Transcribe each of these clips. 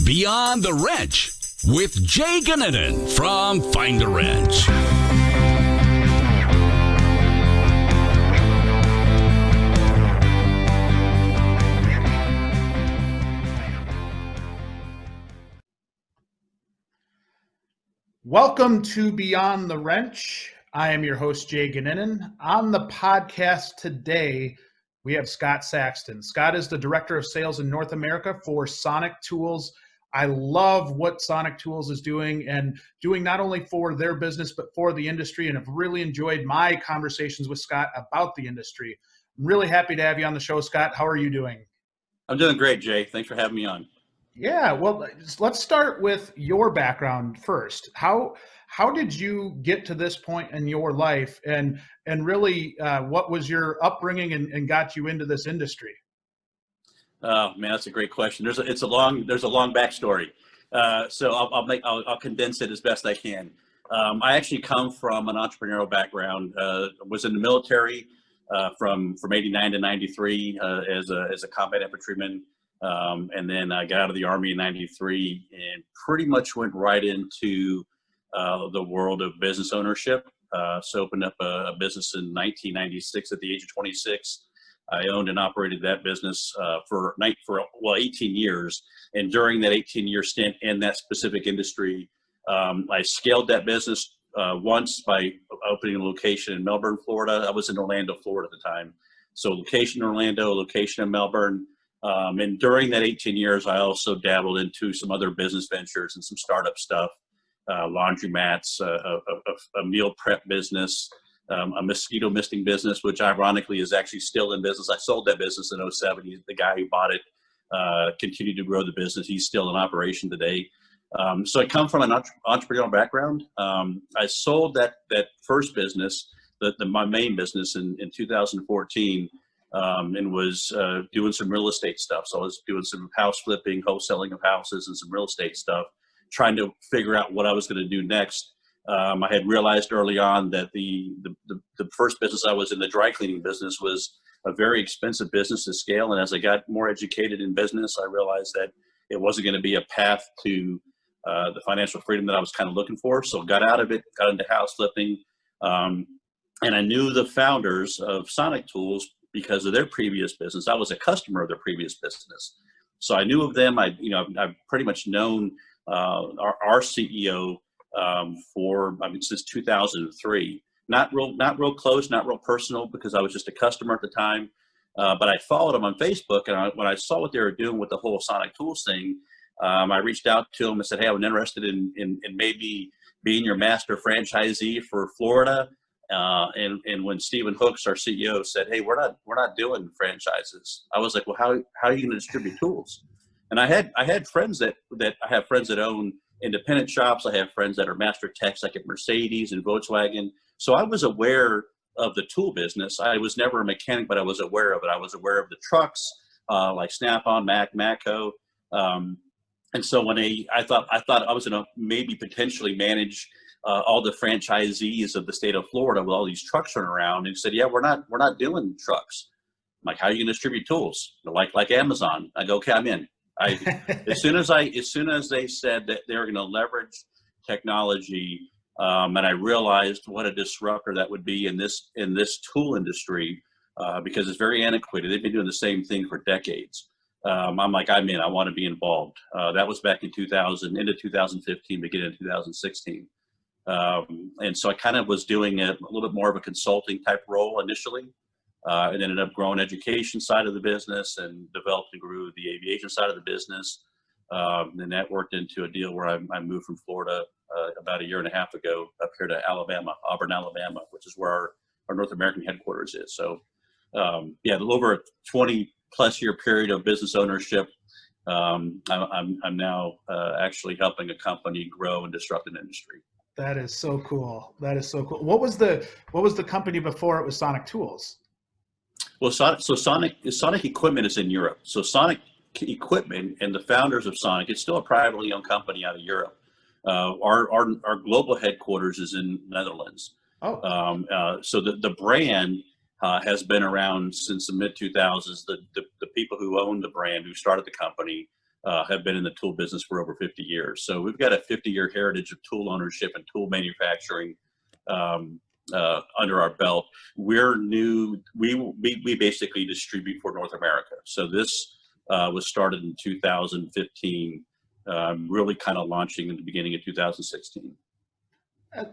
Beyond the Wrench with Jay Goninen from Find a Wrench. Welcome to Beyond the Wrench. I am your host, Jay Goninen. On the podcast today, we have Scott Saxton. Scott is the Director of Sales in North America for Sonic Tools. I love what Sonic Tools is doing and doing not only for their business, but for the industry, and have really enjoyed my conversations with Scott about the industry. I'm really happy to have you on the show, Scott. How are you doing? I'm doing great, Jay. Thanks for having me on. Yeah, well, let's start with your background first. How did you get to this point in your life, and really what was your upbringing and got you into this industry? Oh man, that's a great question. There's a long backstory. So I'll condense it as best I can. I actually come from an entrepreneurial background. Was in the military from 89 to 93 as a combat infantryman. And then I got out of the Army in 93 and pretty much went right into the world of business ownership. So opened up a business in 1996 at the age of 26. I owned and operated that business for 18 years. And during that 18-year stint in that specific industry, I scaled that business once by opening a location in Melbourne, Florida. I was in Orlando, Florida at the time. So location in Orlando, location in Melbourne. And during that 18 years, I also dabbled into some other business ventures and some startup stuff, laundromats, a meal prep business, a mosquito misting business, which ironically is actually still in business. I sold that business in 2007. The guy who bought it continued to grow the business. He's still in operation today. So I come from an entrepreneurial background. I sold that first business, my main business in 2014. And was doing some real estate stuff. So I was doing some house flipping, wholesaling of houses, and some real estate stuff, trying to figure out what I was going to do next. I had realized early on that the first business I was in, the dry cleaning business, was a very expensive business to scale. And as I got more educated in business, I realized that it wasn't going to be a path to the financial freedom that I was kind of looking for. So got out of it, got into house flipping. And I knew the founders of Sonic Tools because of their previous business. I was a customer of their previous business. So I knew of them. I've pretty much known our CEO since 2003. Not real close, not real personal, because I was just a customer at the time. But I followed them on Facebook, and when I saw what they were doing with the whole Sonic Tools thing, I reached out to them and said, "Hey, I'm interested in maybe being your master franchisee for Florida." And when Stephen Hooks, our CEO, said, "Hey, we're not doing franchises," I was like, "Well, how are you going to distribute tools?" And I had friends that own independent shops. I have friends that are master techs, like at Mercedes and Volkswagen. So I was aware of the tool business. I was never a mechanic, but I was aware of it. I was aware of the trucks, like Snap-on, Matco. And so when I thought I was going to maybe potentially manage all the franchisees of the state of Florida with all these trucks running around, and he said, "Yeah, we're not doing trucks." I'm like, "How are you going to distribute tools?" Like Amazon. I go, "Okay, I'm in." As soon as they said that they were going to leverage technology, and I realized what a disruptor that would be in this tool industry, because it's very antiquated. They've been doing the same thing for decades. I'm like, I'm in. I want to be involved. That was back in 2000, into 2015, beginning of 2016. And so I kind of was doing a little bit more of a consulting type role initially, and ended up growing education side of the business and developed and grew the aviation side of the business. And that worked into a deal where I moved from Florida about a year and a half ago up here to Auburn, Alabama, which is where our North American headquarters is. So over a 20 plus year period of business ownership, I'm now actually helping a company grow and disrupt an industry. That is so cool. That is so cool. What was the company before it was Sonic Tools? Well, Sonic Equipment is in Europe. So Sonic Equipment and the founders of Sonic, it's still a privately owned company out of Europe. Our global headquarters is in Netherlands. So the brand has been around since the mid 2000s. The people who own the brand, who started the company, have been in the tool business for over 50 years. So we've got a 50-year heritage of tool ownership and tool manufacturing under our belt. We're new. We basically distribute for North America. So this was started in 2015, really kind of launching in the beginning of 2016.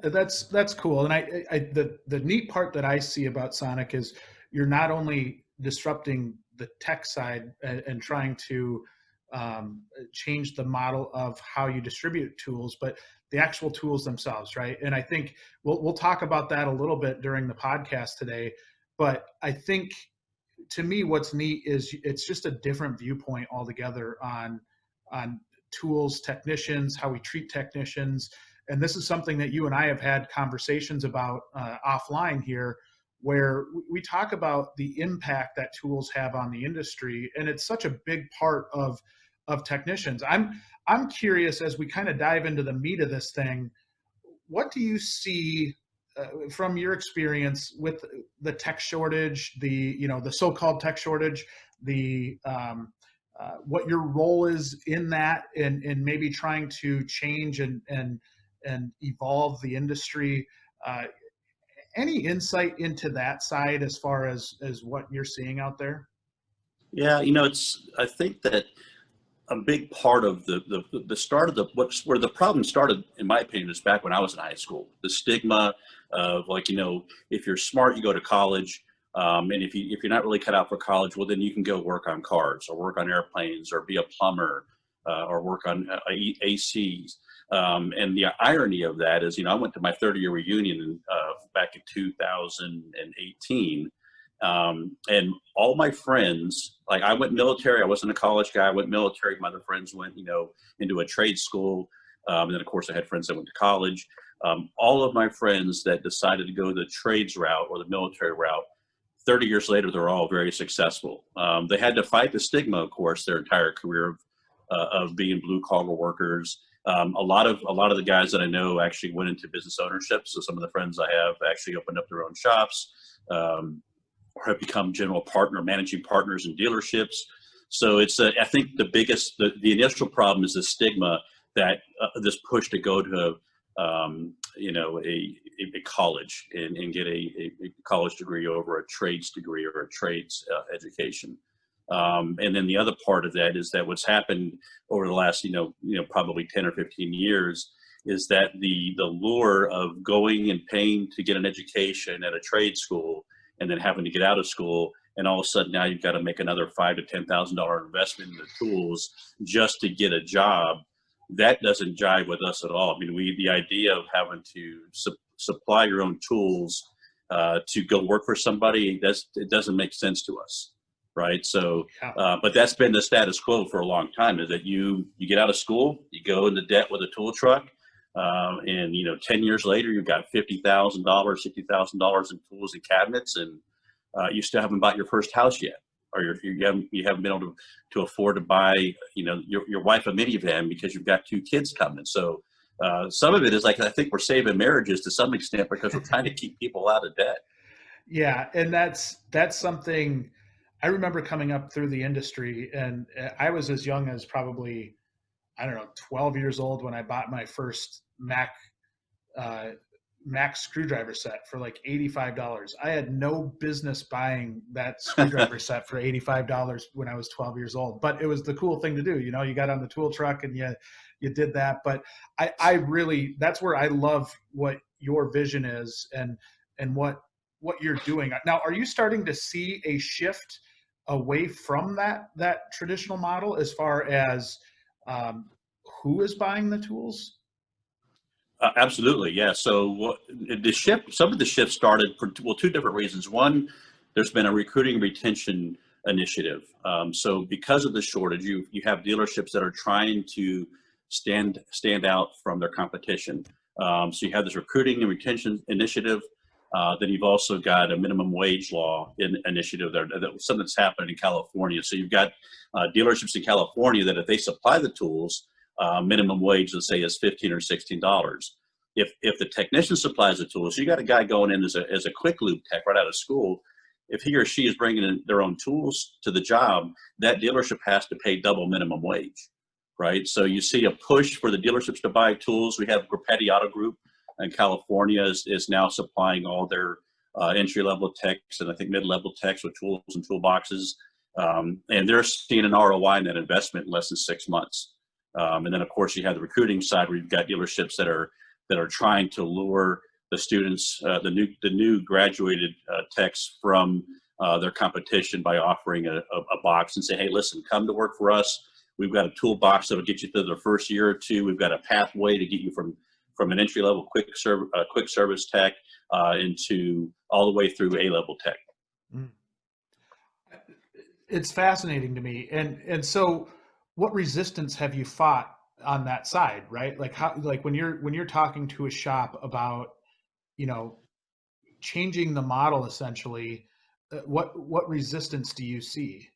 That's cool. And the neat part that I see about Sonic is you're not only disrupting the tech side and trying to change the model of how you distribute tools, but the actual tools themselves, right? And I think we'll talk about that a little bit during the podcast today. But I think, to me, what's neat is it's just a different viewpoint altogether on tools, technicians, how we treat technicians. And this is something that you and I have had conversations about offline here, where we talk about the impact that tools have on the industry. And it's such a big part of technicians. I'm curious, as we kind of dive into the meat of this thing, what do you see from your experience with the tech shortage, the so-called tech shortage, what your role is in that, and maybe trying to change and evolve the industry? Any insight into that side as far as what you're seeing out there? Yeah, I think that a big part of the start of where the problem started, in my opinion, is back when I was in high school. The stigma of, like, if you're smart, you go to college, and if you're not really cut out for college, well, then you can go work on cars or work on airplanes or be a plumber or work on ACs. And the irony of that is, I went to my 30-year reunion back in 2018. And all my friends, like, I went military. I wasn't a college guy. I went military. My other friends went, into a trade school. And then, of course, I had friends that went to college. All of my friends that decided to go the trades route or the military route, 30 years later, they're all very successful. They had to fight the stigma, of course, their entire career of being blue-collar workers. A lot of the guys that I know actually went into business ownership. So some of the friends I have actually opened up their own shops. Or have become managing partners in dealerships. So it's, I think the initial problem is the stigma that this push to go to, a college and get a college degree over a trades degree or a trades education. And then the other part of that is that what's happened over the last, probably 10 or 15 years is that the lure of going and paying to get an education at a trade school and then having to get out of school, and all of a sudden now you've got to make another $5,000 to $10,000 investment in the tools just to get a job. That doesn't jive with us at all. I mean, the idea of having to supply your own tools to go work for somebody, it doesn't make sense to us, right? So, but that's been the status quo for a long time. Is that you get out of school, you go into debt with a tool truck. And 10 years later, you've got $50,000, $60,000 in tools and cabinets, and you still haven't bought your first house yet, or you haven't been able to afford to buy, your wife a minivan because you've got 2 kids coming. So some of it is, like, I think we're saving marriages to some extent because we're trying to keep people out of debt. Yeah, and that's something I remember coming up through the industry, and I was as young as probably, 12 years old when I bought my first Mac screwdriver set for like $85. I had no business buying that screwdriver set for $85 when I was 12 years old, but it was the cool thing to do. You got on the tool truck and you did that. But I really, that's where I love what your vision is and what you're doing. Now, are you starting to see a shift away from that traditional model as far as who is buying the tools? Absolutely, yeah. So some of the shift started for 2 different reasons. One, there's been a recruiting retention initiative. So because of the shortage, you have dealerships that are trying to stand out from their competition. So you have this recruiting and retention initiative. Then you've also got a minimum wage law initiative there. Something that's happening in California. So you've got dealerships in California that if they supply the tools, minimum wage, let's say, is $15 or $16. If the technician supplies the tools, you got a guy going in as a quick lube tech right out of school. If he or she is bringing in their own tools to the job, that dealership has to pay double minimum wage. right? So you see a push for the dealerships to buy tools. We have Grupetti Auto Group in California is now supplying all their entry-level techs and I think mid-level techs with tools and toolboxes. And they're seeing an ROI in that investment in less than 6 months. And then of course you have the recruiting side where you've got dealerships that are trying to lure the students, the new graduated techs from their competition by offering a box and say, hey, listen, come to work for us. We've got a toolbox that'll get you through the first year or two. We've got a pathway to get you from an entry-level quick service tech into all the way through A-level tech. It's fascinating to me. And so what resistance have you fought on that side, right? Like when you're talking to a shop about, changing the model essentially, what resistance do you see?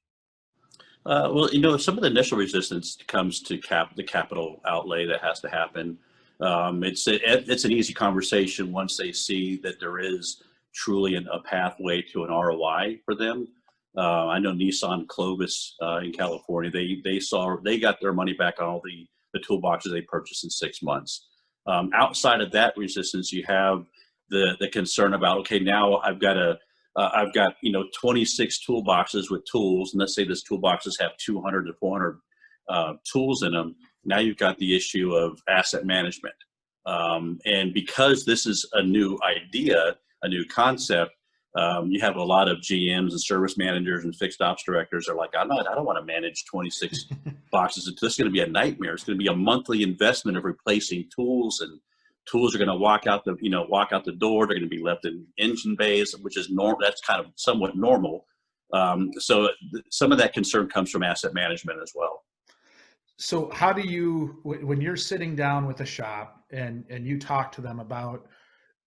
Well, some of the initial resistance comes to the capital outlay that has to happen. It's an easy conversation once they see that there is truly a pathway to an ROI for them. I know Nissan Clovis in California, they got their money back on all the toolboxes they purchased in 6 months. Outside of that resistance, you have the concern about, okay, now I've got 26 toolboxes with tools, and let's say these toolboxes have 200 to 400 tools in them. Now you've got the issue of asset management. And because this is a new idea, a new concept, you have a lot of GMs and service managers and fixed ops directors are like, I don't want to manage 26 boxes. This is going to be a nightmare. It's going to be a monthly investment of replacing tools, and tools are going to walk out the door. They're going to be left in engine bays, which is normal. That's kind of somewhat normal. So some of that concern comes from asset management as well. So how do you, when you're sitting down with a shop and you talk to them about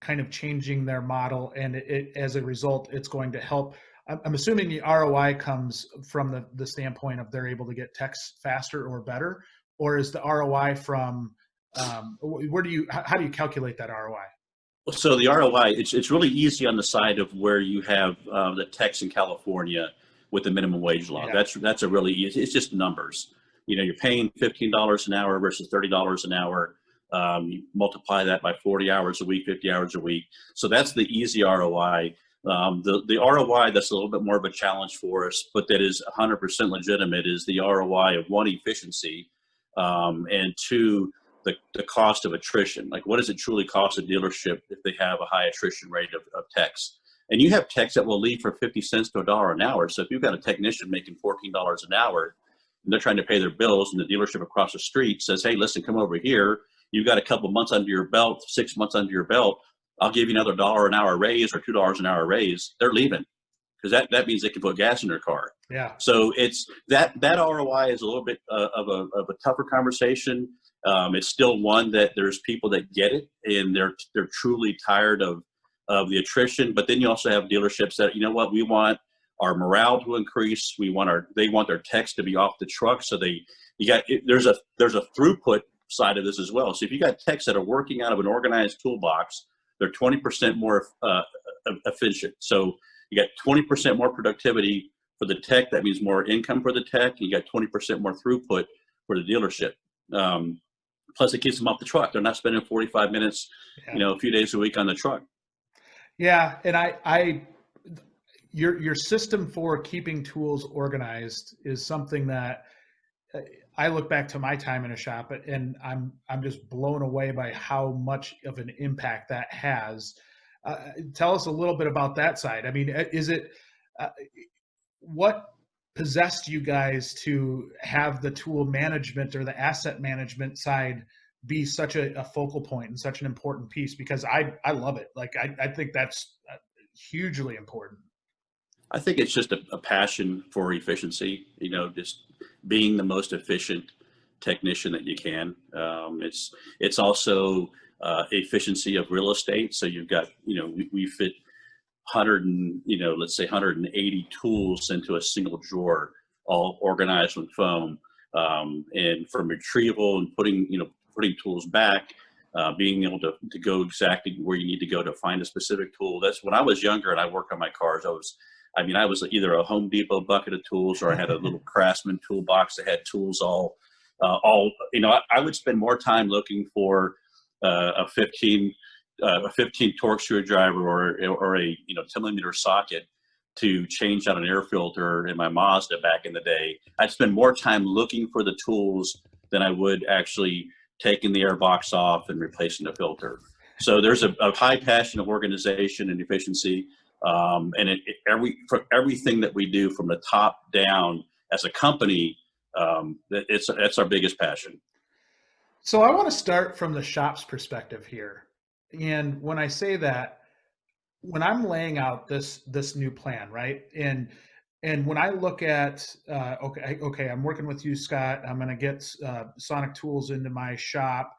kind of changing their model, and as a result, it's going to help, I'm assuming the ROI comes from the standpoint of they're able to get techs faster or better, or is the ROI from, how do you calculate that ROI? So the ROI, it's really easy on the side of where you have the techs in California with the minimum wage law. Yeah. That's a really easy, it's just numbers. You're paying $15 an hour versus $30 an hour. You multiply that by 40 hours a week, 50 hours a week. So that's the easy ROI. The ROI that's a little bit more of a challenge for us, but that is 100% legitimate, is the ROI of one, efficiency, and two, the cost of attrition. Like, what does it truly cost a dealership if they have a high attrition rate of techs? And you have techs that will leave for 50 cents to $1 an hour. So if you've got a technician making $14 an hour and they're trying to pay their bills, and the dealership across the street says, hey, listen, come over here. You've got a couple months under your belt, 6 months under your belt. I'll give you another $1 an hour raise or $2 an hour raise. They're leaving because that means they can put gas in their car. Yeah. So it's that ROI is a little bit of a tougher conversation. It's still one that there's people that get it and they're truly tired of the attrition. But then you also have dealerships that, we want our morale to increase. They want their techs to be off the truck. So there's a throughput side of this as well. So if you got techs that are working out of an organized toolbox, they're 20% more efficient. So you got 20% more productivity for the tech. That means more income for the tech. You got 20% more throughput for the dealership. Plus, it keeps them off the truck. They're not spending 45 minutes, a few days a week on the truck. Yeah, and your system for keeping tools organized is something that I look back to my time in a shop, and I'm just blown away by how much of an impact that has. Tell us a little bit about that side. I mean, is it what possessed you guys to have the tool management or the asset management side be such a focal point and such an important piece? Because I love it. Like, I think that's hugely important. I think it's just a passion for efficiency, just being the most efficient technician that you can. It's also efficiency of real estate. So you've got, we fit 180 tools into a single drawer, all organized with foam, and from retrieval and putting tools back, being able to go exactly where you need to go to find a specific tool. That's when I was younger and I worked on my cars. I was either a Home Depot bucket of tools, or I had a little Craftsman toolbox that had tools all I would spend more time looking for a 15 torque screwdriver or a 10mm socket to change out an air filter in my Mazda back in the day. I'd spend more time looking for the tools than I would actually taking the air box off and replacing the filter. So there's a high passion of organization and efficiency, and for everything that we do from the top down as a company, that's our biggest passion. So I want to start from the shop's perspective here. And when I say that, when I'm laying out this new plan, right? And when I look at okay, I'm working with you, Scott. I'm going to get Sonic tools into my shop.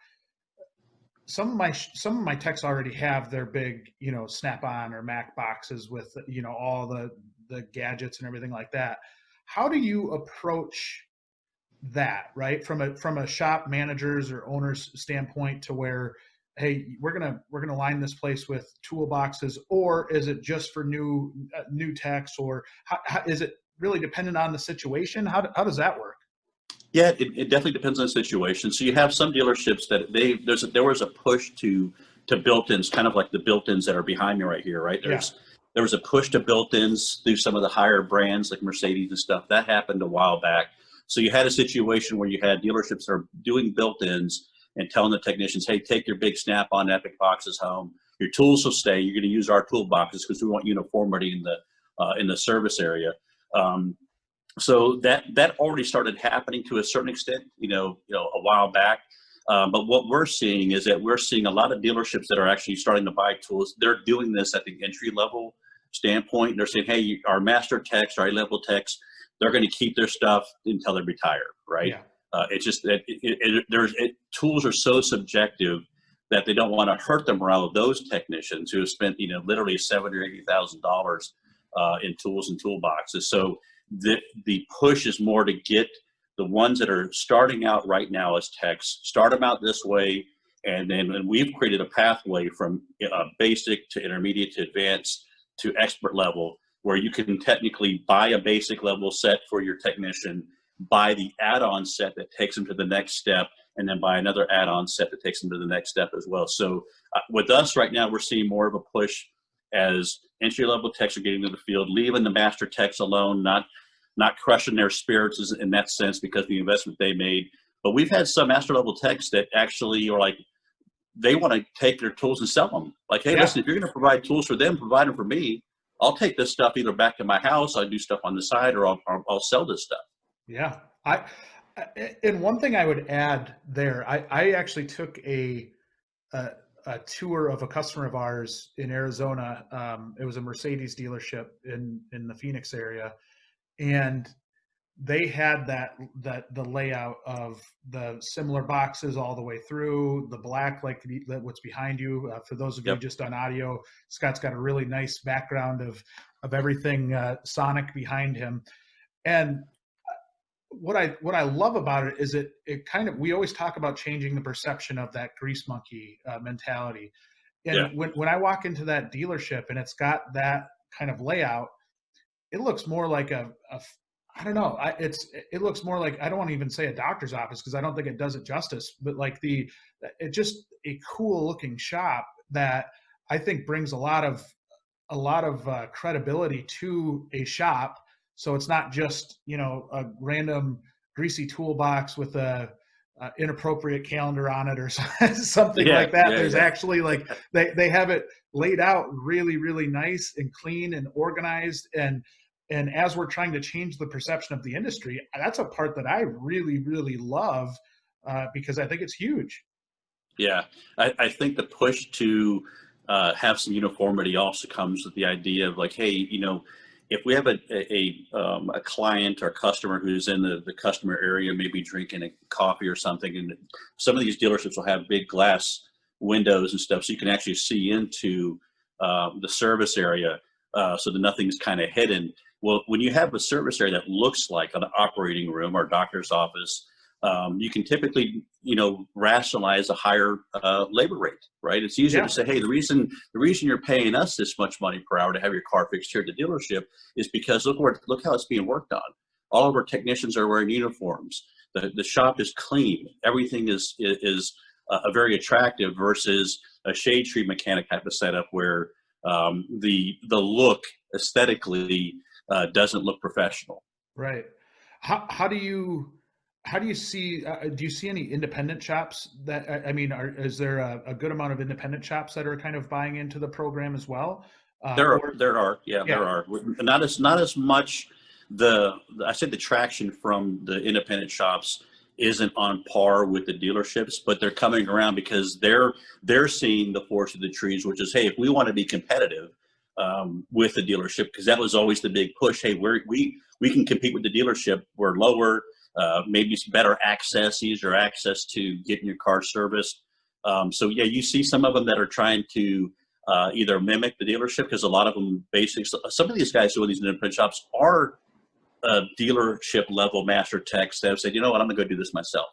Some of my techs already have their big, Snap-on or Mac boxes with, all the gadgets and everything like that. How do you approach that, right? From a shop manager's or owner's standpoint, to where, hey, we're gonna line this place with toolboxes, or is it just for new techs, or how is it really dependent on the situation? How does that work? Yeah, it definitely depends on the situation. So you have some dealerships that there was a push to built-ins, kind of like the built-ins that are behind me right here, right? There was a push to built-ins through some of the higher brands like Mercedes and stuff. That happened a while back. So you had a situation where you had dealerships that are doing built-ins and telling the technicians, hey, take your big Snap-on Epic boxes home. Your tools will stay. You're going to use our toolboxes because we want uniformity in the service area. So that already started happening to a certain extent, a while back. But what we're seeing is that we're seeing a lot of dealerships that are actually starting to buy tools. They're doing this at the entry level standpoint. They're saying, hey, our master techs, our level techs, they're going to keep their stuff until they retire, right? Yeah. It's just that tools are so subjective that they don't want to hurt the morale of those technicians who have spent, literally $70,000 or $80,000 in tools and toolboxes. So the push is more to get the ones that are starting out right now as techs, start them out this way, and we've created a pathway from basic to intermediate to advanced to expert level, where you can technically buy a basic level set for your technician, buy the add-on set that takes them to the next step, and then buy another add-on set that takes them to the next step as well. So with us right now, we're seeing more of a push as entry-level techs are getting to the field, leaving the master techs alone, not crushing their spirits in that sense because of the investment they made. But we've had some master-level techs that actually are like, they want to take their tools and sell them. Like, hey, listen, if you're going to provide tools for them, provide them for me. I'll take this stuff either back to my house, I do stuff on the side, or I'll sell this stuff. Yeah. And one thing I would add there, I actually took a tour of a customer of ours in Arizona. It was a Mercedes dealership in the Phoenix area, and they had the layout of the similar boxes all the way through, the black, like what's behind you. For those of you just on audio, Scott's got a really nice background of everything Sonic behind him. And what I love about it is it kind of, we always talk about changing the perception of that grease monkey mentality. And when I walk into that dealership and it's got that kind of layout, it looks more like I don't know. It looks more like, I don't want to even say a doctor's office because I don't think it does it justice, but like it's just a cool looking shop that I think brings a lot of credibility to a shop. So it's not just, a random greasy toolbox with a inappropriate calendar on it or something like that. There's actually like, they have it laid out really, really nice and clean and organized. And as we're trying to change the perception of the industry, that's a part that I really, really love because I think it's huge. Yeah, I think the push to have some uniformity also comes with the idea of like, hey, if we have a client or customer who's in the customer area, maybe drinking a coffee or something, and some of these dealerships will have big glass windows and stuff, so you can actually see into the service area, so that nothing's kind of hidden. Well, when you have a service area that looks like an operating room or doctor's office, you can typically, rationalize a higher labor rate, right? It's easier to say, hey, the reason you're paying us this much money per hour to have your car fixed here at the dealership is because look how it's being worked on. All of our technicians are wearing uniforms. the shop is clean. Everything is very attractive versus a shade tree mechanic type of setup where the look aesthetically doesn't look professional. Right. How do you see? Do you see any independent shops that? I mean, is there a good amount of independent shops that are kind of buying into the program as well? There are, there are. Not as much. I said the traction from the independent shops isn't on par with the dealerships, but they're coming around because they're seeing the forest of the trees, which is, hey, if we want to be competitive with the dealership, because that was always the big push. Hey, we can compete with the dealership. We're lower, maybe better access, easier access to getting your car serviced. So yeah, you see some of them that are trying to either mimic the dealership, because a lot of them basically, some of these guys who are these independent shops are dealership level master techs that have said, you know what, I'm gonna go do this myself.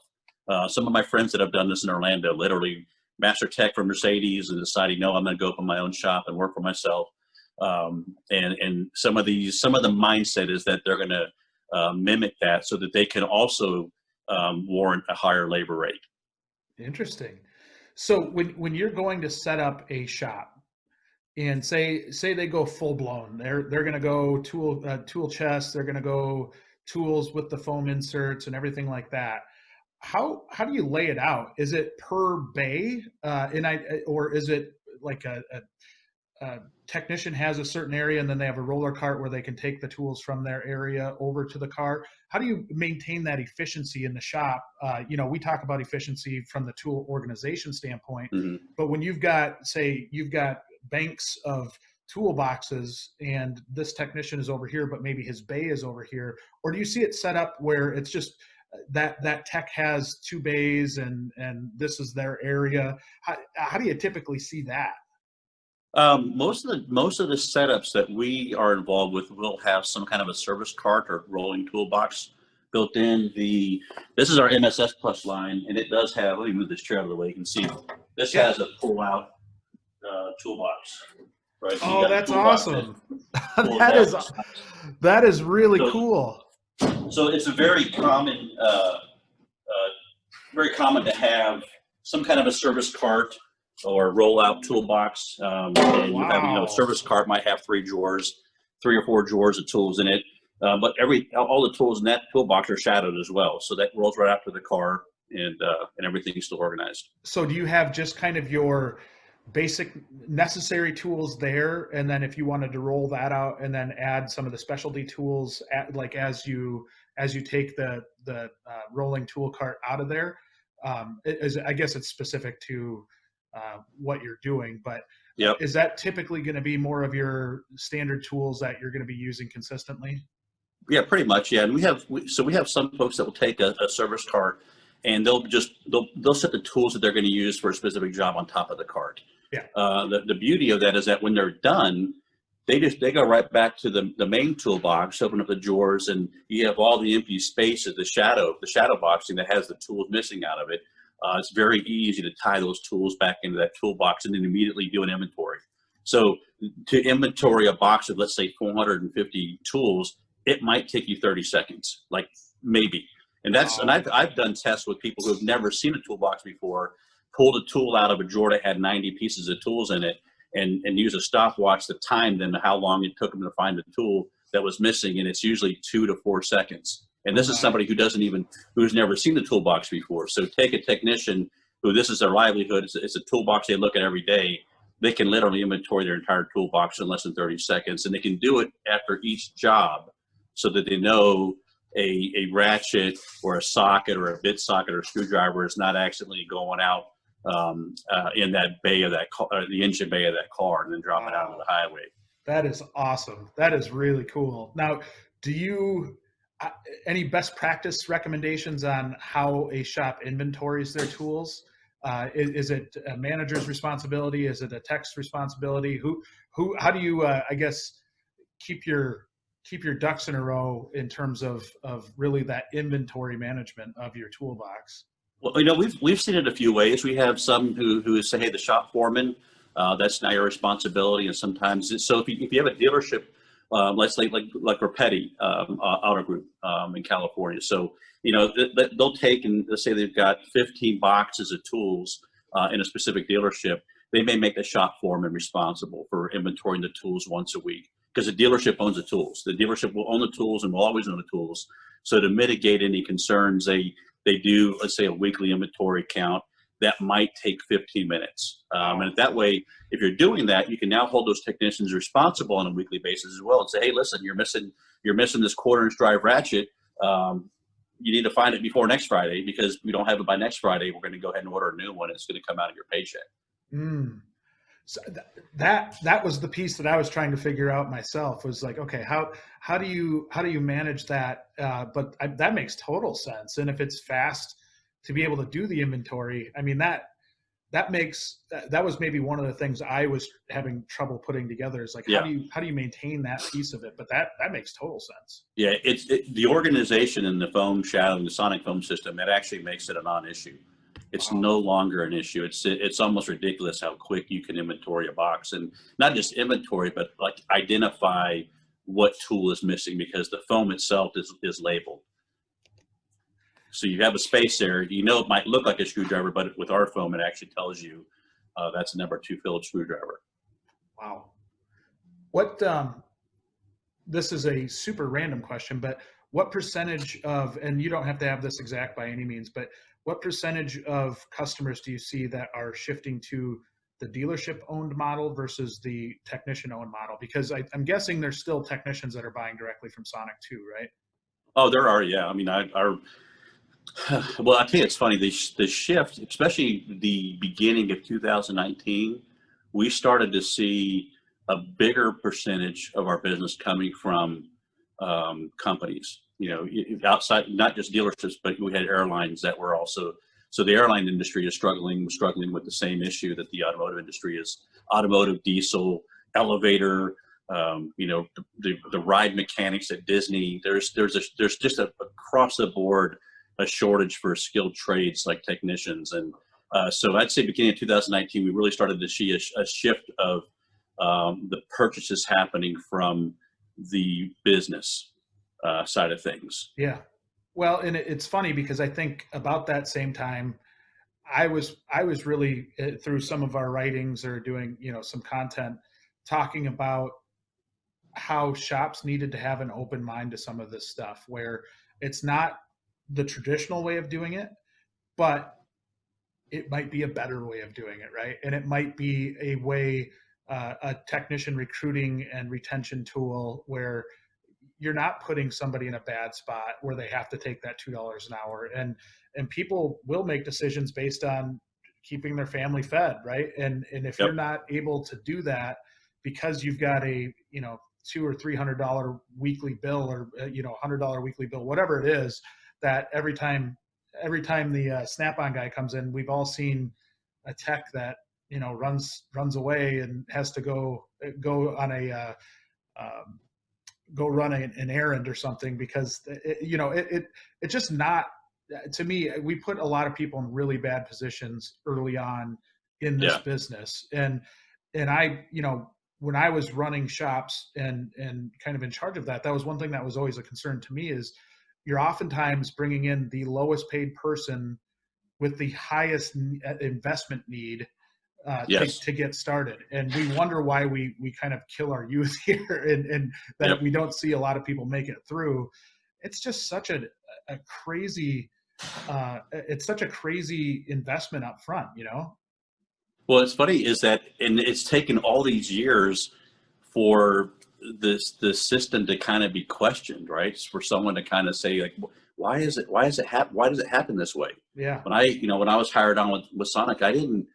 Some of my friends that have done this in Orlando, literally master tech for Mercedes, and deciding, no, I'm gonna go open my own shop and work for myself. And some of the mindset is that they're gonna mimic that so that they can also warrant a higher labor rate. Interesting. So when you're going to set up a shop, and say they go full blown, they're going to go tool chest, they're going to go tools with the foam inserts and everything like that. How do you lay it out? Is it per bay, or is it like a technician has a certain area and then they have a roller cart where they can take the tools from their area over to the car? How do you maintain that efficiency in the shop? We talk about efficiency from the tool organization standpoint, but when you've got banks of toolboxes and this technician is over here, but maybe his bay is over here, or do you see it set up where it's just that tech has two bays and this is their area? How do you typically see that? Most of the setups that we are involved with will have some kind of a service cart or rolling toolbox built in. This is our MSS Plus line, and it does have, let me move this chair out of the way, you can see this has a pull out toolbox. Right? So oh, that's awesome. that is really cool. So it's a very common to have some kind of a service cart or roll-out toolbox, and you have, service cart might have 3 or 4 drawers of tools in it, but all the tools in that toolbox are shadowed as well, so that rolls right out to the car, and everything's still organized. So do you have just kind of your basic necessary tools there, and then if you wanted to roll that out and then add some of the specialty tools as you take the rolling tool cart out of there, I guess it's specific to what you're doing, but is that typically going to be more of your standard tools that you're going to be using consistently? Yeah, pretty much. Yeah, and we have some folks that will take a service cart and they'll set the tools that they're going to use for a specific job on top of the cart. Yeah. The beauty of that is that when they're done, they go right back to the main toolbox, open up the drawers, and you have all the empty spaces, the shadow boxing that has the tools missing out of it. It's very easy to tie those tools back into that toolbox and then immediately do an inventory. So to inventory a box of, let's say, 450 tools, it might take you 30 seconds, like maybe. And I've done tests with people who have never seen a toolbox before, pulled a tool out of a drawer that had 90 pieces of tools in it, and use a stopwatch to time them how long it took them to find the tool that was missing, and it's usually 2 to 4 seconds. And this is somebody who's never seen the toolbox before. So take a technician who this is their livelihood, it's a toolbox they look at every day. They can literally inventory their entire toolbox in less than 30 seconds, and they can do it after each job so that they know a ratchet or a socket or a bit socket or a screwdriver is not accidentally going out in that bay of that car, the engine bay of that car, and then dropping out on the highway. That is awesome. That is really cool. Now, do you any best practice recommendations on how a shop inventories their tools? Is it a manager's responsibility? Is it a tech's responsibility? How do you I guess keep your ducks in a row in terms of really that inventory management of your toolbox? Well, we've seen it a few ways. We have some who say, hey, the shop foreman, that's now your responsibility. And sometimes, so if you have a dealership let's say like Repetti Auto Group in California. So, they'll take, and let's say they've got 15 boxes of tools in a specific dealership. They may make the shop foreman responsible for inventorying the tools once a week, because the dealership owns the tools. The dealership will own the tools and will always own the tools. So to mitigate any concerns, they do, let's say, a weekly inventory count that might take 15 minutes. And that way, if you're doing that, you can now hold those technicians responsible on a weekly basis as well, and say, hey, listen, you're missing this quarter-inch drive ratchet. You need to find it before next Friday, because if we don't have it by next Friday, we're going to go ahead and order a new one. It's going to come out of your paycheck. So that was the piece that I was trying to figure out myself, was like, okay, how do you manage that? But that makes total sense. And if it's fast to be able to do the inventory, I mean, that was maybe one of the things I was having trouble putting together, is like, how do you maintain that piece of it? But that makes total sense. Yeah, the organization in the foam shadowing, the sonic foam system, that actually makes it a non-issue. It's no longer an issue. It's almost ridiculous how quick you can inventory a box, and not just inventory, but like identify what tool is missing, because the foam itself is labeled. So you have a space there. It might look like a screwdriver, but with our foam, it actually tells you that's a number 2 Phillips screwdriver. Wow. What? This is a super random question, but what percentage of, and you don't have to have this exact by any means, but what percentage of customers do you see that are shifting to the dealership-owned model versus the technician-owned model? Because I'm guessing there's still technicians that are buying directly from Sonic too, right? Oh, there are, yeah. I mean, well, I tell you, it's funny, the shift, especially the beginning of 2019, we started to see a bigger percentage of our business coming from companies. Outside, not just dealerships, but we had airlines that were also. So the airline industry is struggling with the same issue that the automotive industry is. Automotive, diesel, elevator, the ride mechanics at Disney. There's just across the board a shortage for skilled trades like technicians, and so I'd say beginning of 2019, we really started to see a shift of the purchases happening from the business side of things. Yeah. Well, and it's funny because I think about that same time, I was really, through some of our writings or doing, some content, talking about how shops needed to have an open mind to some of this stuff, where it's not the traditional way of doing it, but it might be a better way of doing it, right? And it might be a way, a technician recruiting and retention tool where you're not putting somebody in a bad spot where they have to take that $2 an hour, and people will make decisions based on keeping their family fed, right? And if you're not able to do that because you've got a $200 or $300 weekly bill, or $100 weekly bill, whatever it is, that every time the Snap-on guy comes in, we've all seen a tech that runs away and has to go on a go run an errand or something, because it's just not, to me, we put a lot of people in really bad positions early on in this business. And I, when I was running shops and kind of in charge of that was one thing that was always a concern to me, is you're oftentimes bringing in the lowest paid person with the highest investment need to get started. And we wonder why we kind of kill our youth here, and that we don't see a lot of people make it through. It's just such a crazy, it's such a crazy investment up front, Well, it's funny is that, and it's taken all these years for the system to kind of be questioned, right? For someone to kind of say, like, why does it happen this way? Yeah. When I was hired on with Sonic, I didn't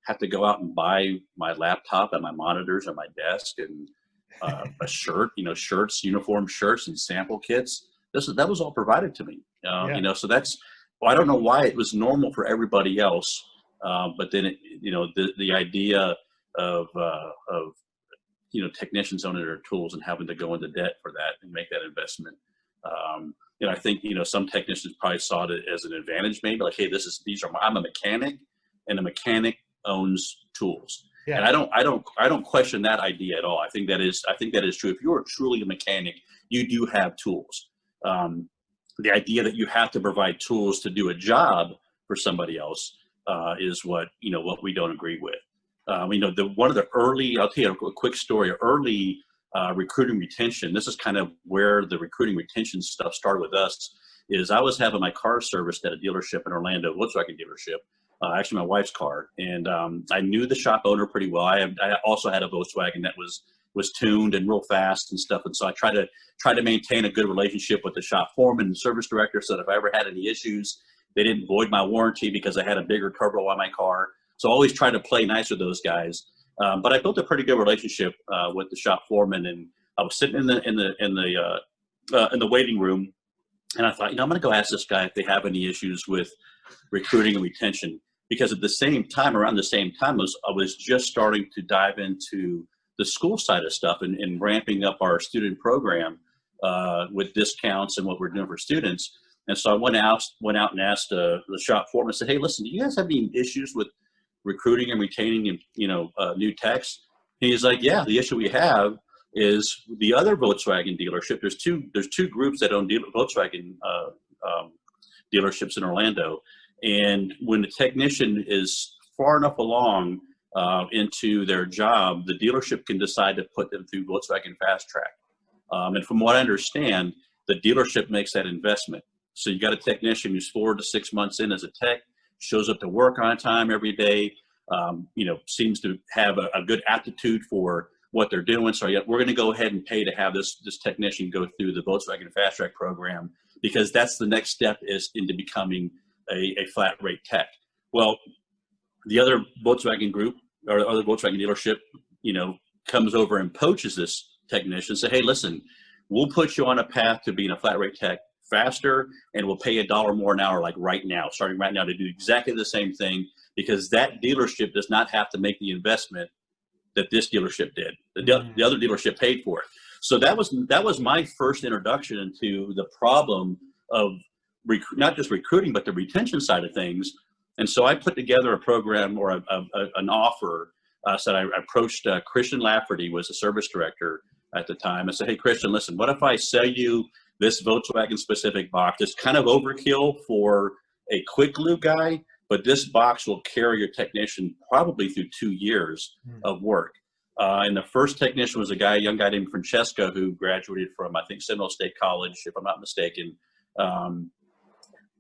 have to go out and buy my laptop and my monitors and my desk and a shirt, shirts, uniform shirts and sample kits. That was all provided to me. So that's, well, I don't know why it was normal for everybody else, but then the idea of technicians owning their tools and having to go into debt for that and make that investment. I think some technicians probably saw it as an advantage, maybe like, hey, I'm a mechanic, and a mechanic owns tools. And I don't question that idea at all. I think that is true. If you're truly a mechanic, you do have tools. The idea that you have to provide tools to do a job for somebody else is what we don't agree with. One of the early, I'll tell you a quick story, early recruiting retention. This is kind of where the recruiting retention stuff started with us. Is I was having my car serviced at a dealership in Orlando, Volkswagen dealership, actually my wife's car, and I knew the shop owner pretty well. I also had a Volkswagen that was tuned and real fast and stuff, and so I tried to maintain a good relationship with the shop foreman and service director, so that if I ever had any issues, they didn't void my warranty because I had a bigger turbo on my car. So I always tried to play nice with those guys. But I built a pretty good relationship with the shop foreman, and I was sitting in the waiting room, and I thought, I'm going to go ask this guy if they have any issues with recruiting and retention, because at the same time, around the same time, I was just starting to dive into the school side of stuff and ramping up our student program with discounts and what we're doing for students. And so I went out and asked the shop foreman. I said, "Hey, listen, do you guys have any issues with recruiting and retaining, new techs?" He's like, "Yeah, the issue we have is the other Volkswagen dealership. There's two groups that own Volkswagen dealerships in Orlando, and when the technician is far enough along into their job, the dealership can decide to put them through Volkswagen Fast Track. And from what I understand, the dealership makes that investment. So you got a technician who's 4 to 6 months in as a tech, shows up to work on time every day, seems to have a good aptitude for what they're doing. So we're going to go ahead and pay to have this technician go through the Volkswagen Fast Track program, because that's the next step is into becoming a flat rate tech. Well, the other Volkswagen group or other Volkswagen dealership, comes over and poaches this technician and say, "Hey, listen, we'll put you on a path to being a flat rate tech faster, and we'll pay $1 more an hour, like right now, starting right now, to do exactly the same thing, because that dealership does not have to make the investment that this dealership did. The other dealership paid for it." So that was my first introduction into the problem of not just recruiting, but the retention side of things. And so I put together a program or an offer. So I approached Christian Lafferty, was the service director at the time. I said, "Hey, Christian, listen, what if I sell you this Volkswagen specific box? It's kind of overkill for a quick lube guy, but this box will carry your technician probably through 2 years of work." And the first technician was a young guy named Francesco, who graduated from, I think, Seminole State College, if I'm not mistaken.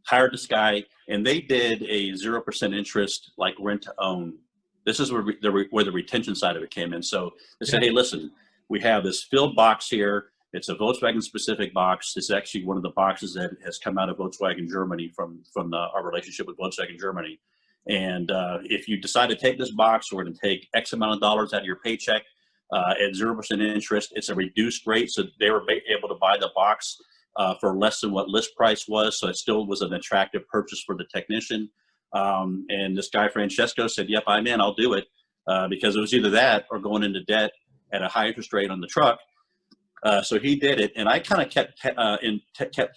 Hired this guy, and they did a 0% interest, like rent to own. This is where the retention side of it came in. So they said, "Hey, listen, we have this filled box here. It's a Volkswagen specific box. It's actually one of the boxes that has come out of Volkswagen Germany from our relationship with Volkswagen Germany. And if you decide to take this box, we're going to take X amount of dollars out of your paycheck at 0% interest. It's a reduced rate." So they were able to buy the box for less than what list price was. So it still was an attractive purchase for the technician. And this guy, Francesco, said, "Yep, I'm in, I'll do it." Because it was either that or going into debt at a high interest rate on the truck. So he did it, and I kind of kept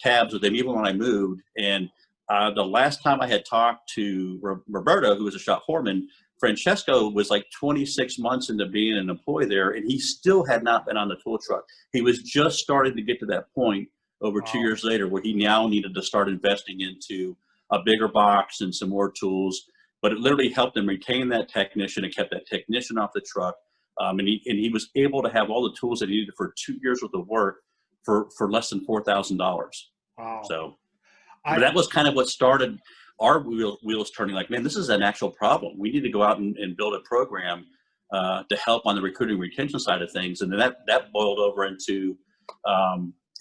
tabs with him even when I moved. And the last time I had talked to Roberto, who was a shop foreman, Francesco was like 26 months into being an employee there, and he still had not been on the tool truck. He was just starting to get to that point over 2 years later, where he now needed to start investing into a bigger box and some more tools. But it literally helped him retain that technician and kept that technician off the truck. And he was able to have all the tools that he needed for 2 years worth of work for less than $4,000. Wow. So that was kind of what started our wheels turning, like, man, this is an actual problem. We need to go out and build a program to help on the recruiting retention side of things. And then that boiled over into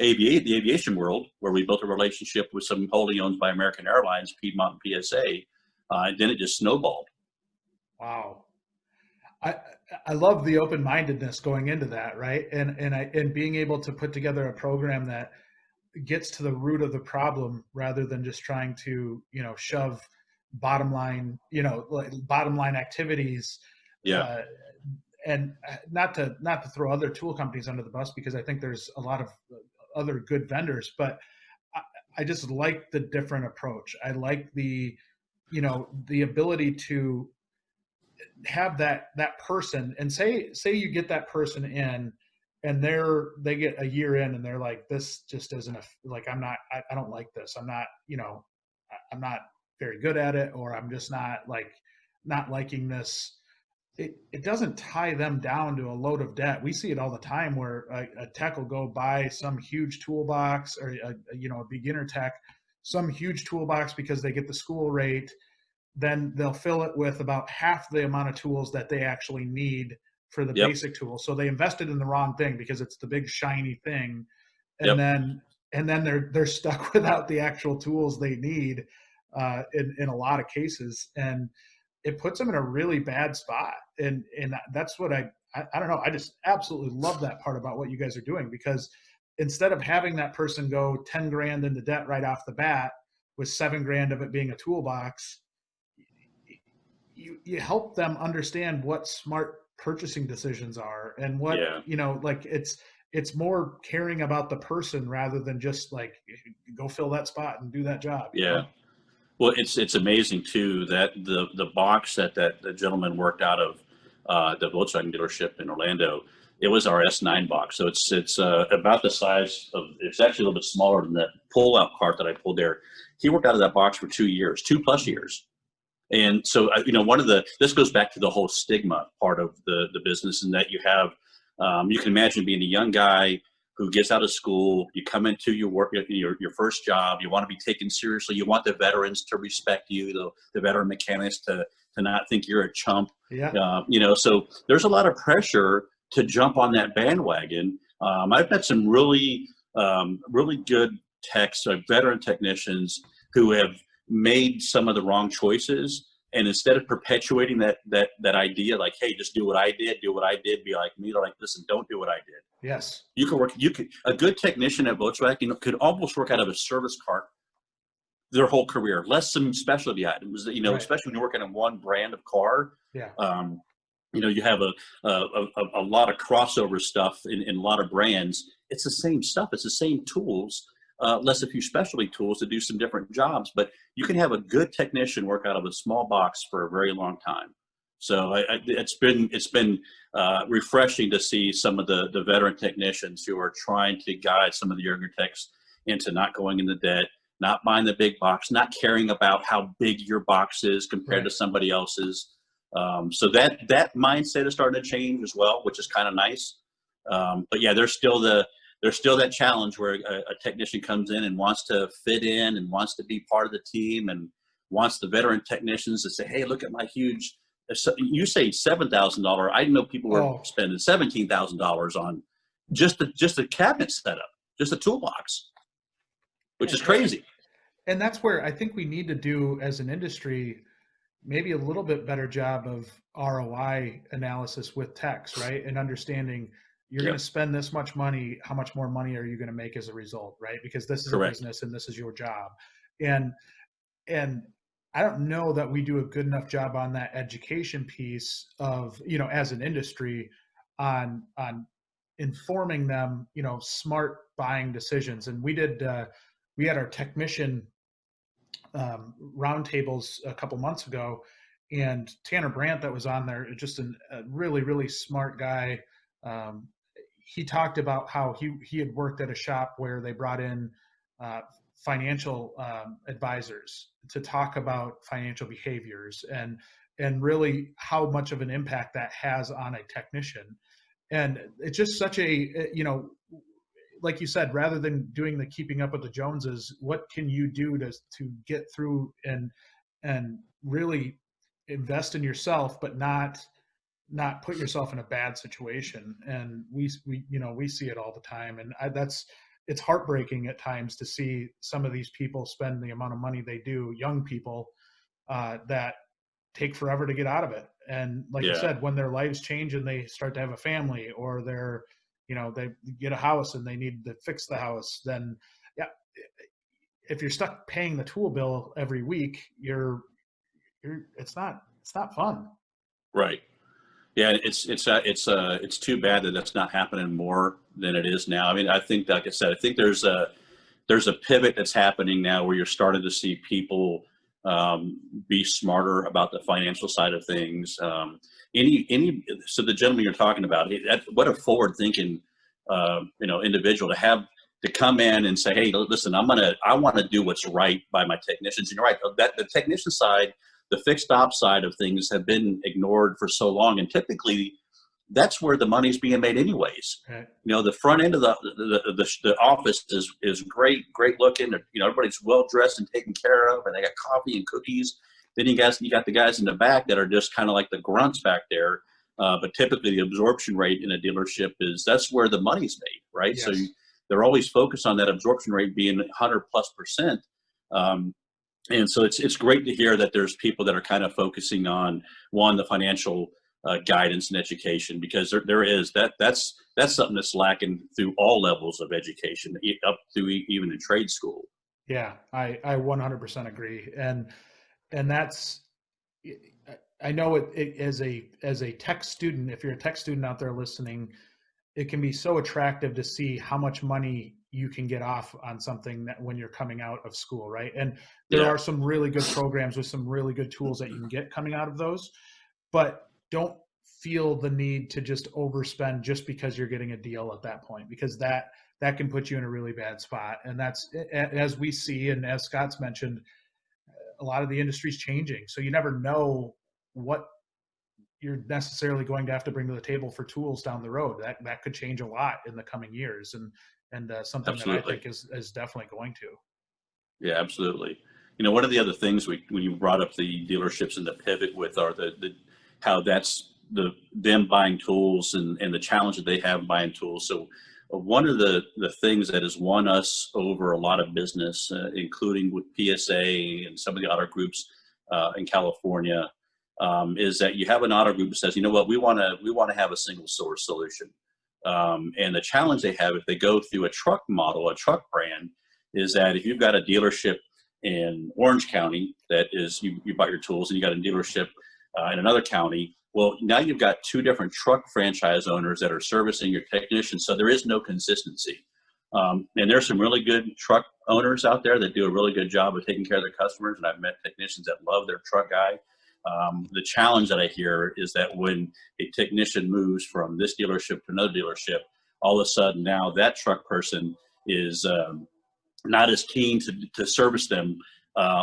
the aviation world, where we built a relationship with some wholly owned by American Airlines, Piedmont, and PSA. And then it just snowballed. Wow. I love the open-mindedness going into that, right? And being able to put together a program that gets to the root of the problem rather than just trying to, shove bottom line activities. Yeah. And not to throw other tool companies under the bus, because I think there's a lot of other good vendors, but I just like the different approach. I like the ability to have that person, and say you get that person in, and they get a year in and they're like, this just isn't like, I don't like this. I'm not, I'm not very good at it, or I'm just not liking this. It doesn't tie them down to a load of debt. We see it all the time where a tech will go buy some huge toolbox, or a beginner tech, some huge toolbox because they get the school rate. Then they'll fill it with about half the amount of tools that they actually need for the Yep. basic tools. So they invested in the wrong thing because it's the big shiny thing. And Yep. then they're stuck without the actual tools they need in a lot of cases. And it puts them in a really bad spot. And that's what I don't know. I just absolutely love that part about what you guys are doing, because instead of having that person go 10 grand into debt right off the bat, with 7 grand of it being a toolbox, you help them understand what smart purchasing decisions are, and what, like it's more caring about the person rather than just like, go fill that spot and do that job. Yeah. Well, it's amazing too that the box that the gentleman worked out of the Volkswagen dealership in Orlando, it was our S9 box. So it's about the size of, it's actually a little bit smaller than that pull-out cart that I pulled there. He worked out of that box for 2 years, 2+ years. And so, this goes back to the whole stigma part of the business, and that you have, you can imagine being a young guy who gets out of school, you come into your work, your first job, you want to be taken seriously, you want the veterans to respect you, the veteran mechanics to not think you're a chump. Yeah. So there's a lot of pressure to jump on that bandwagon. I've met some really good techs, veteran technicians, who have made some of the wrong choices, and instead of perpetuating that idea, like, hey, just do what I did, be like me, they're like, listen, don't do what I did. Yes. A good technician at Volkswagen could almost work out of a service cart their whole career, less some specialty items, Right. Especially when you're working on one brand of car. Yeah. You have a lot of crossover stuff in a lot of brands. It's the same stuff. It's the same tools, less a few specialty tools to do some different jobs. But you can have a good technician work out of a small box for a very long time. So it's been refreshing to see some of the veteran technicians who are trying to guide some of the younger techs into not going into debt, not buying the big box, not caring about how big your box is compared to somebody else's. So that mindset is starting to change as well, which is kind of nice. But yeah, there's still that challenge where a technician comes in and wants to fit in and wants to be part of the team, and wants the veteran technicians to say, hey, look at my huge, you say $7,000. I know people were spending $17,000 on just a cabinet setup, just a toolbox, which is crazy. And that's where I think we need to do, as an industry, maybe a little bit better job of ROI analysis with techs, right? And understanding, you're going to spend this much money, how much more money are you going to make as a result, right? Because this is a business and this is your job. And I don't know that we do a good enough job on that education piece of, as an industry, on informing them, smart buying decisions. And we had our technician roundtables a couple months ago, and Tanner Brandt, that was on there, just a really, really smart guy. He talked about how he had worked at a shop where they brought in financial advisors to talk about financial behaviors, and really how much of an impact that has on a technician. And it's just such a, like you said, rather than doing the keeping up with the Joneses, what can you do to get through and really invest in yourself, but not put yourself in a bad situation? And we see it all the time. And it's heartbreaking at times to see some of these people spend the amount of money they do, young people that take forever to get out of it. And like you said, when their lives change and they start to have a family, or they get a house and they need to fix the house, then if you're stuck paying the tool bill every week, it's not fun. Right. Yeah, it's too bad that that's not happening more than it is now. I mean, I think, like I said, I think there's a pivot that's happening now where you're starting to see people be smarter about the financial side of things. So the gentleman you're talking about, what a forward-thinking, individual to come in and say, hey, listen, I want to do what's right by my technicians. And you're right, that the technician side, the fixed ops side of things have been ignored for so long, and typically that's where the money's being made anyways. Right. The front end of the office is great looking. Everybody's well dressed and taken care of, and they got coffee and cookies. Then you got the guys in the back that are just kind of like the grunts back there. But typically the absorption rate in a dealership that's where the money's made, right? Yes. So they're always focused on that absorption rate being 100+%. And so it's great to hear that there's people that are kind of focusing on the financial guidance and education, because there is that's something that's lacking through all levels of education, up through even in trade school. Yeah, I 100% agree. And that's, I know it as a tech student, if you're a tech student out there listening, it can be so attractive to see how much money you can get off on something that when you're coming out of school, right? And there are some really good programs with some really good tools that you can get coming out of those, but don't feel the need to just overspend just because you're getting a deal at that point, because that can put you in a really bad spot. And that's, as we see, and as Scott's mentioned, a lot of the industry's changing. So you never know what you're necessarily going to have to bring to the table for tools down the road. That could change a lot in the coming years, and something Absolutely. that I think is definitely going to. Yeah, absolutely. One of the other things when you brought up the dealerships and the pivot with are how that's them buying tools and the challenge that they have buying tools. So one of the things that has won us over a lot of business, including with PSA and some of the auto groups in California, is that you have an auto group that says, you know what, we want to have a single source solution. And the challenge they have if they go through a truck model, a truck brand, is that if you've got a dealership in Orange County that is you bought your tools, and you got a dealership in another county, well, now you've got two different truck franchise owners that are servicing your technicians, so there is no consistency. And there's some really good truck owners out there that do a really good job of taking care of their customers, and I've met technicians that love their truck guy. The challenge that I hear is that when a technician moves from this dealership to another dealership, all of a sudden now that truck person is not as keen to service them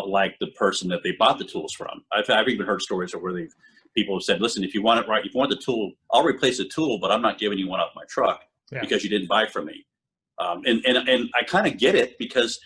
like the person that they bought the tools from. I've even heard stories of where people have said, listen, if you want it right, if you want the tool, I'll replace the tool, but I'm not giving you one off my truck because you didn't buy from me. And I kind of get it, because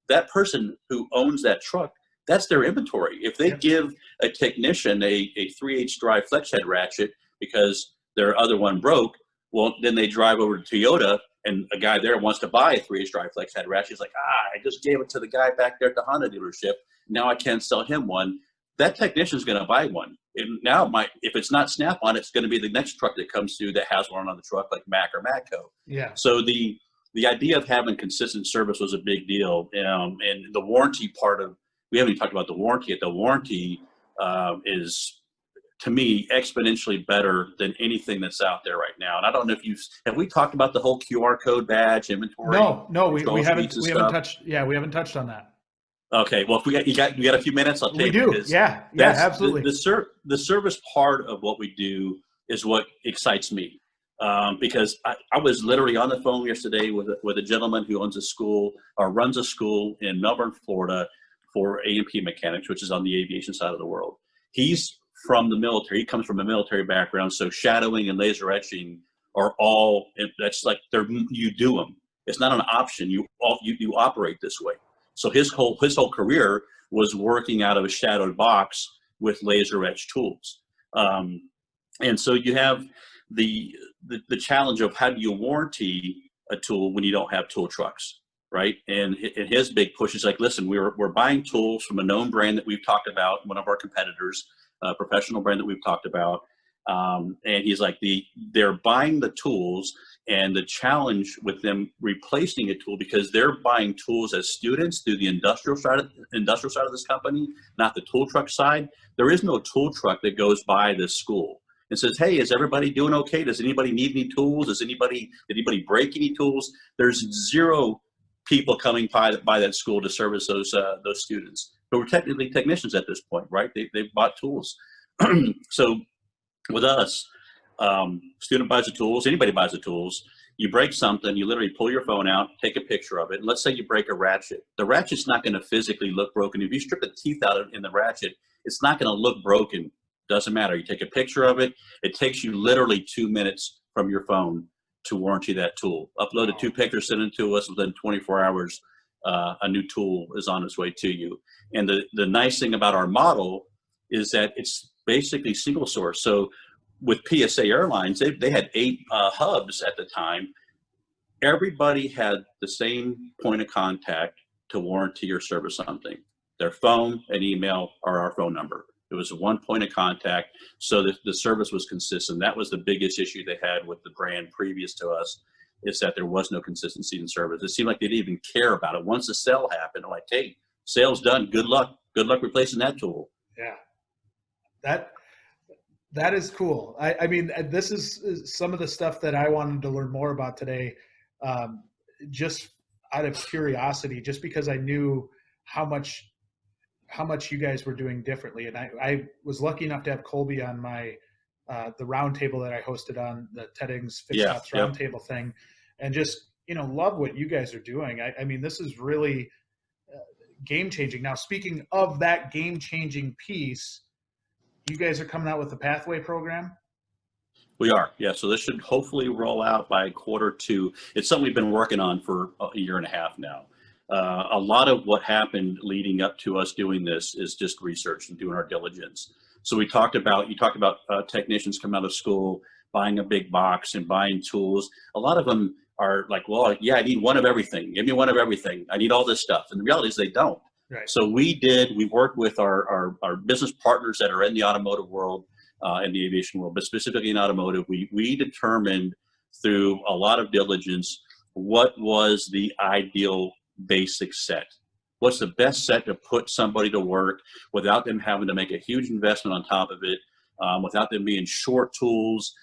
that person who owns that truck, that's their inventory. If they give a technician a 3/8 drive flex head ratchet because their other one broke, well, then they drive over to Toyota, and a guy there wants to buy a 3/8 drive flex head ratchet. He's like, I just gave it to the guy back there at the Honda dealership. Now I can't sell him one. That technician's going to buy one. And now if it's not Snap-on, it's going to be the next truck that comes through that has one on the truck, like Mac or Matco. Yeah. So the idea of having consistent service was a big deal. And the warranty part of, we haven't even talked about the warranty yet. The warranty is, to me, exponentially better than anything that's out there right now. And I don't know if have we talked about the whole QR code badge inventory? No, we haven't touched. Yeah, we haven't touched on that. Okay, well, if you got a few minutes, I'll take it. We do. Yeah, absolutely. The service part of what we do is what excites me, because I was literally on the phone yesterday with a gentleman who owns a school or runs a school in Melbourne, Florida, for A&P mechanics, which is on the aviation side of the world. He's from the military. He comes from a military background, so shadowing and laser etching are all, that's like you do them. It's not an option. You operate this way. So his whole career was working out of a shadowed box with laser etch tools. And so you have the challenge of how do you warranty a tool when you don't have tool trucks, right? And his big push is like, listen, we're buying tools from a known brand that we've talked about, one of our competitors, a professional brand that we've talked about. And he's like, they're buying the tools, and the challenge with them replacing a tool, because they're buying tools as students through the industrial side of this company, not the tool truck side. There is no tool truck that goes by this school and says, hey, is everybody doing okay? Does anybody need any tools? Did anybody break any tools? There's zero people coming by that school to service those students. but we're technically technicians at this point, right? They've bought tools. So with us, student buys the tools, anybody buys the tools. You break something, you literally pull your phone out, take a picture of it. Let's say you break a ratchet. The ratchet's not going to physically look broken. If you strip the teeth out in the ratchet, it's not going to look broken. Doesn't matter. You take a picture of it. It takes you literally 2 minutes from your phone to warranty that tool. Upload the 2 pictures, send it to us. Within 24 hours, a new tool is on its way to you. And the nice thing about our model is that it's basically single source. So with PSA Airlines, they had 8 hubs at the time. Everybody had the same point of contact to warranty or service something. Their phone and email or our phone number. It was one point of contact, so that the service was consistent. That was the biggest issue they had with the brand previous to us, is that there was no consistency in service. It seemed like they didn't even care about it. Once the sale happened, they're like, hey, sale's done. Good luck. Good luck replacing that tool. Yeah. That is cool. I mean, this is some of the stuff that I wanted to learn more about today, just out of curiosity, just because I knew how much you guys were doing differently. And I was lucky enough to have Colby on my the roundtable that I hosted on the TEDx Fixed Ops roundtable thing, and just love what you guys are doing. I mean, this is really game changing. Now, speaking of that game changing piece, you guys are coming out with the Pathway program? We are, yeah. So this should hopefully roll out by Q2. It's something we've been working on for a year and a half now. A lot of what happened leading up to us doing this is just research and doing our diligence. So you talked about technicians coming out of school, buying a big box and buying tools. A lot of them are like, well, yeah, I need one of everything. Give me one of everything. I need all this stuff. And the reality is they don't. Right. So we worked with our business partners that are in the automotive world, in the aviation world, but specifically in automotive. We determined through a lot of diligence what was the ideal basic set. What's the best set to put somebody to work without them having to make a huge investment on top of it, without them being short tools.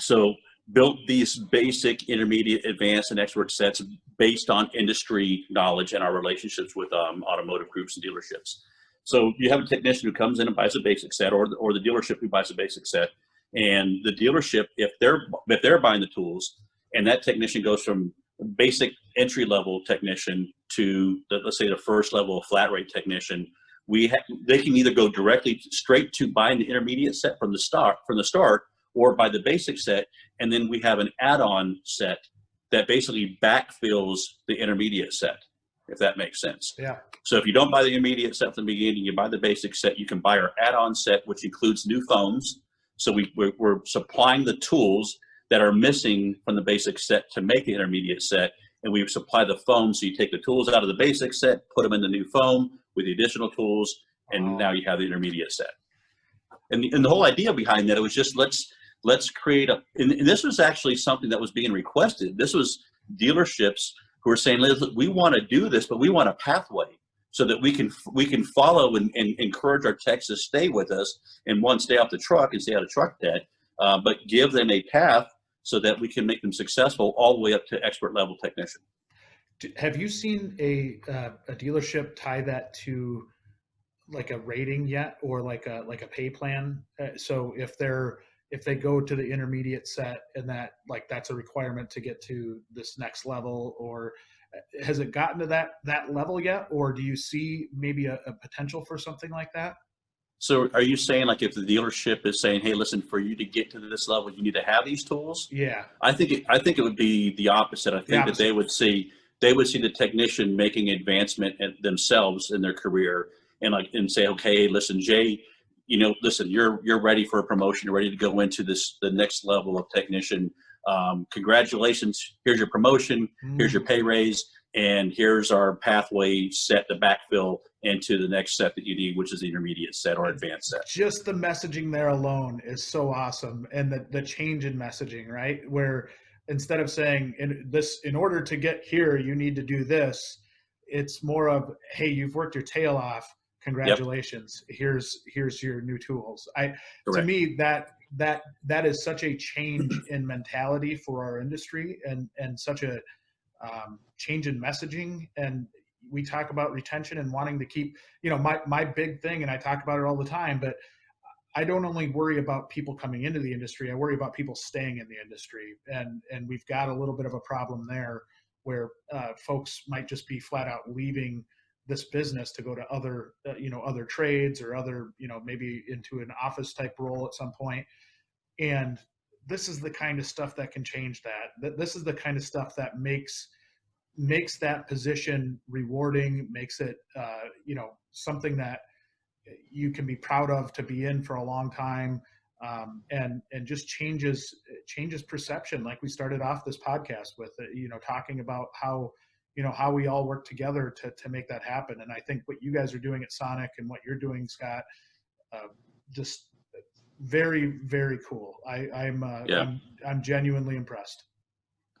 So built these basic, intermediate, advanced, and expert sets based on industry knowledge and our relationships with automotive groups and dealerships. So you have a technician who comes in and buys a basic set, or the dealership who buys a basic set, and the dealership, if they're buying the tools, and that technician goes from basic entry-level technician to let's say the first level of flat rate technician, they can either go directly straight to buying the intermediate set from the start, or buy the basic set, and then we have an add-on set that basically backfills the intermediate set, if that makes sense. Yeah. So if you don't buy the intermediate set from the beginning, you buy the basic set, you can buy our add-on set, which includes new phones. So we're supplying the tools that are missing from the basic set to make the intermediate set, and we supply the foam. So you take the tools out of the basic set, put them in the new foam with the additional tools, and now you have the intermediate set. And the whole idea behind that, it was just let's create and this was actually something that was being requested. This was dealerships who were saying, we want to do this, but we want a pathway so that we can follow and encourage our techs to stay with us and stay off the truck and stay out of truck debt, but give them a path so that we can make them successful all the way up to expert level technician. Have you seen a dealership tie that to like a rating yet, or like a pay plan? So if they go to the intermediate set and that's a requirement to get to this next level, or has it gotten to that level yet? Or do you see maybe a potential for something like that? So are you saying like if the dealership is saying, hey, listen, for you to get to this level, you need to have these tools? Yeah. I think it would be the opposite. I think that they would see the technician making advancement themselves in their career and say, okay, listen, Jay, listen, you're ready for a promotion. You're ready to go into the next level of technician. Congratulations. Here's your promotion. Here's your pay raise. And here's our pathway set to backfill into the next set that you need, which is the intermediate set or advanced set. Just the messaging there alone is so awesome. And the change in messaging, right? Where instead of saying in order to get here, you need to do this, it's more of, hey, you've worked your tail off. Congratulations. Yep. Here's your new tools. To me, that is such a change in mentality for our industry and such a change in messaging. And we talk about retention and wanting to keep, my big thing, and I talk about it all the time, but I don't only worry about people coming into the industry, I worry about people staying in the industry. And we've got a little bit of a problem there where folks might just be flat out leaving this business to go to other, other trades or other, maybe into an office type role at some point. And this is the kind of stuff that can change that. This is the kind of stuff that makes that position rewarding, makes it, something that you can be proud of to be in for a long time, and just changes perception. Like we started off this podcast with, talking about how we all work together to make that happen. And I think what you guys are doing at Sonic and what you're doing, Scott, just very, very cool. I'm genuinely impressed.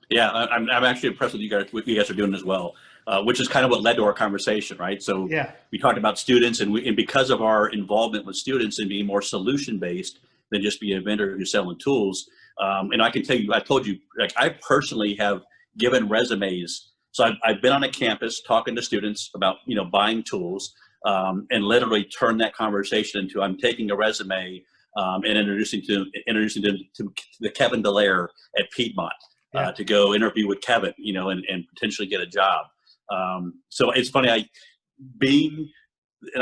Yeah, I'm actually impressed with what you guys are doing as well, which is kind of what led to our conversation, right? So yeah, we talked about students, and because of our involvement with students and being more solution-based than just be a vendor who's selling tools. And I can tell you, I told you, like, I personally have given resumes. So I've been on a campus talking to students about, buying tools, and literally turned that conversation into, I'm taking a resume and introducing them to the Kevin Dallaire at Piedmont. To go interview with Kevin, and potentially get a job. So it's funny, and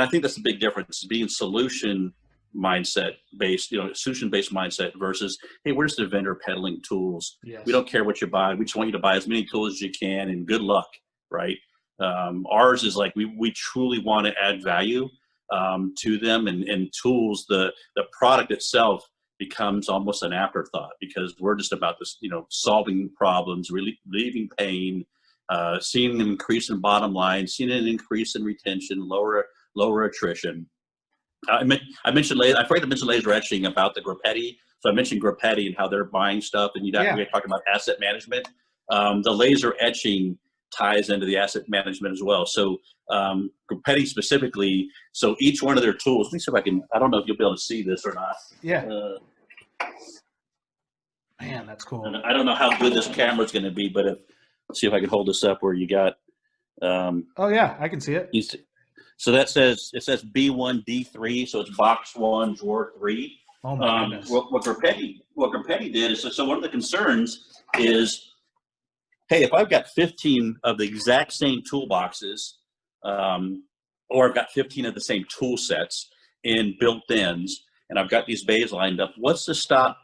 I think that's the big difference, being solution mindset based, solution based mindset versus, hey, we're just a vendor peddling tools. Yes. We don't care what you buy. We just want you to buy as many tools as you can, and good luck, right? Ours is like, we truly want to add value to them, and tools, the product itself becomes almost an afterthought, because we're just about this, solving problems, relieving pain, seeing an increase in bottom line, seeing an increase in retention, lower attrition. I forgot to mention laser etching about the Grupetti. So I mentioned Grupetti and how they're buying stuff, and we were talking about asset management. The laser etching ties into the asset management as well. So Grupetti specifically, so each one of their tools, let me see if I don't know if you'll be able to see this or not. Yeah. Man, that's cool. I don't know how good this camera's going to be, but let's see if I can hold this up where you got. Oh yeah, I can see it. So it says B1D3, so it's box 1, drawer 3. Oh my goodness. What Grupetti did is, so one of the concerns is, hey, if I've got 15 of the exact same toolboxes, or I've got 15 of the same tool sets in built-ins, and I've got these bays lined up, what's to stop,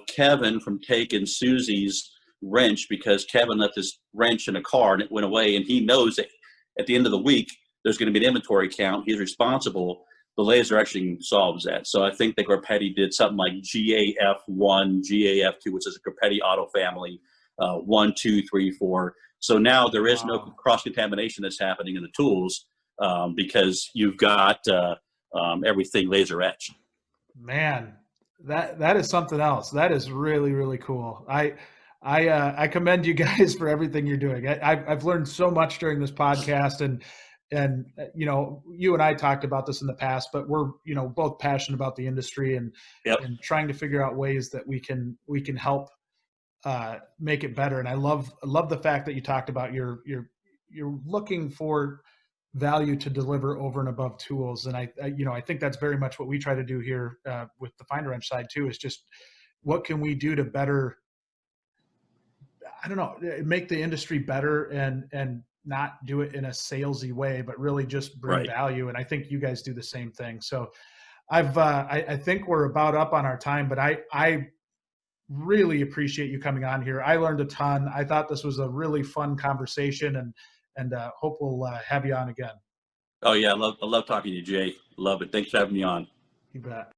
Kevin from taking Susie's wrench, because Kevin left his wrench in a car and it went away, and he knows that at the end of the week, there's going to be an inventory count. He's responsible. The laser etching solves that. So I think that Grupetti did something like GAF1, GAF2, which is a Grupetti auto family, 1, 2, 3, 4. So now there is no cross-contamination that's happening in the tools, because you've got everything laser etched. Man, that is something else. That is really, really cool. I commend you guys for everything you're doing. I've learned so much during this podcast, and you and I talked about this in the past, but we're both passionate about the industry and trying to figure out ways that we can help make it better. And I love the fact that you talked about you're looking for value to deliver over and above tools. And I think that's very much what we try to do here with the Find a Wrench side too, is just what can we do to better, make the industry better and not do it in a salesy way, but really just bring value. And I think you guys do the same thing. So I think we're about up on our time, but I really appreciate you coming on here. I learned a ton. I thought this was a really fun conversation, and hope we'll have you on again. Oh yeah, I love talking to you, Jay. Love it. Thanks for having me on. You bet.